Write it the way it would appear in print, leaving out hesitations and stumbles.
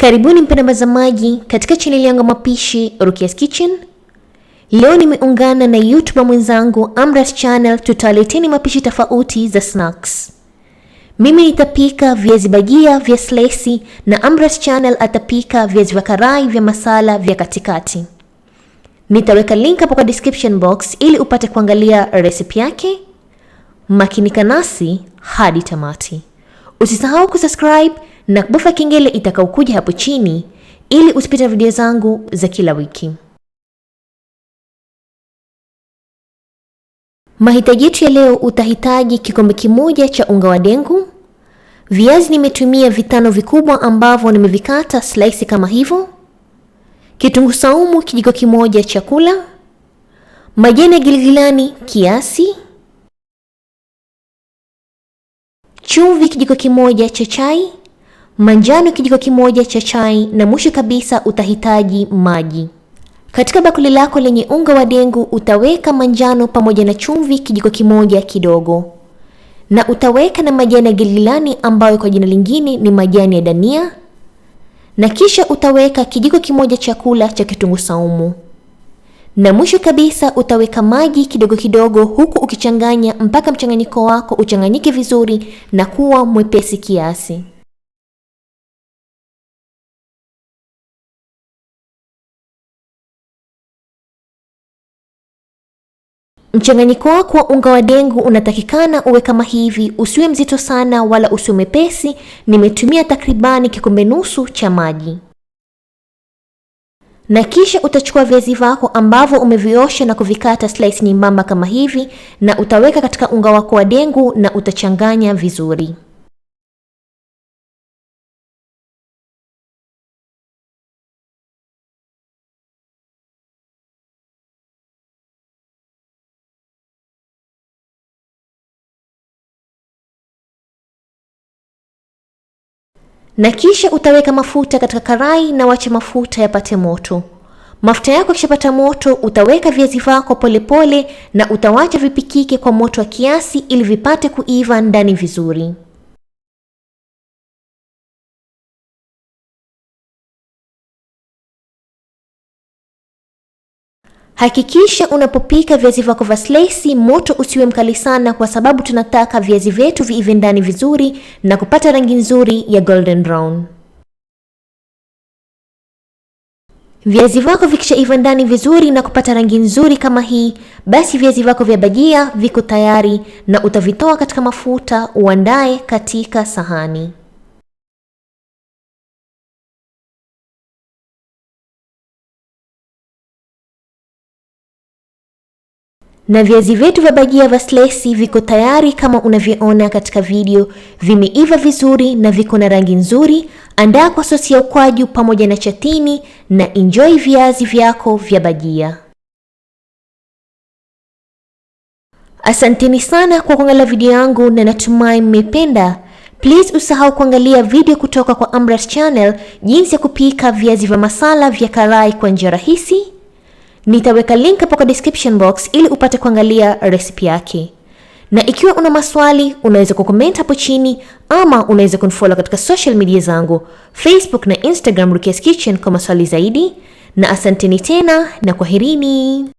Karibuni mpenda mazamaji katika channel yangu mapishi Rukias Kitchen. Leo nimeungana na YouTuber mwenzangu Amra's channel, tutaleteni mapishi tofauti za snacks. Mimi nitapika viazi bajia vya slice na Amra's channel atapika viazi vya karai vya masala vya katikati. Nitaweka link hapo kwa description box ili upate kuangalia recipe yake. Makinika nasi hadi tamati. Usisahau kusubscribe na kubofya kengele itakayokuja hapo chini ili usipite video zangu za kila wiki. Mahitaji yetu ya leo, utahitaji kikombe kimoja cha unga wa dengu. Viazi nimetumia vitano vikubwa ambavyo nimevikata slice kama hivyo. Kitunguusaumu kijiko kimoja chakula. Majani ya giligilani kiasi. Chumvi kijiko kimoja cha chai. Manjano kijiko kimoja cha chai, na mwisho kabisa utahitaji maji. Katika bakuli lako lenye unga wa dengu utaweka manjano pamoja na chumvi kijiko kimoja kidogo. Na utaweka na majani ya giligilani ambayo kwa jina lingine ni majani ya dania. Na kisha utaweka kijiko kimoja chakula cha kitunguusaumu. Na mwisho kabisa utaweka maji kidogo kidogo, huku ukichanganya mpaka mchanganyiko wako uchanganyike vizuri na kuwa mwepesi kiasi. Mchanganyiko wako wa unga wa dengu unatakikana uwe kama hivi, usiwe mzito sana wala usiwe mwepesi. Nimetumia takribani kikombe nusu cha maji. Na kisha utachukua viazi vako ambavyo umeviosha na kuvikata slice nyembamba kama hivi, na utaweka katika unga wako wa dengu na utachanganya vizuri. Na kisha utaweka mafuta katika karai na wacha mafuta yapate moto. Mafuta yako yakishapata moto, utaweka viazi vako polepole na utawacha vipikike kwa moto wa kiasi ili vipate kuiva ndani vizuri. Hakikisha unapopika viazi vako vya slice moto usiwe mkali sana, kwa sababu tunataka viazi vyetu viive ndani vizuri na kupata rangi nzuri ya golden brown. Viazi vako vikishaiva ndani vizuri na kupata rangi nzuri kama hii, basi viazi vako vya bajia viko tayari na utavitoa katika mafuta uandae katika sahani. Na viazi vyetu vya bajia vya slice viko tayari kama unavyoona katika video, vimeiva vizuri na viko na rangi nzuri. Andaa kwa sosi ya ukwaju pamoja na chatini na enjoy viazi vyako vya bajia. Asanteni sana kwa kuangalia video yangu na natumai mmependa. Please usahau kuangalia video kutoka kwa Amra's channel, jinsi ya kupika viazi vya masala vya karai kwa njia rahisi. Nitaweka link hapo kwa description box ili upate kuangalia recipe yake. Na ikiwa una maswali, unaweza kucomment hapo chini ama unaweza kunifollow katika social media zangu, Facebook na Instagram Rukias Kitchen kwa maswali zaidi. Na asanteni tena na kwaherini.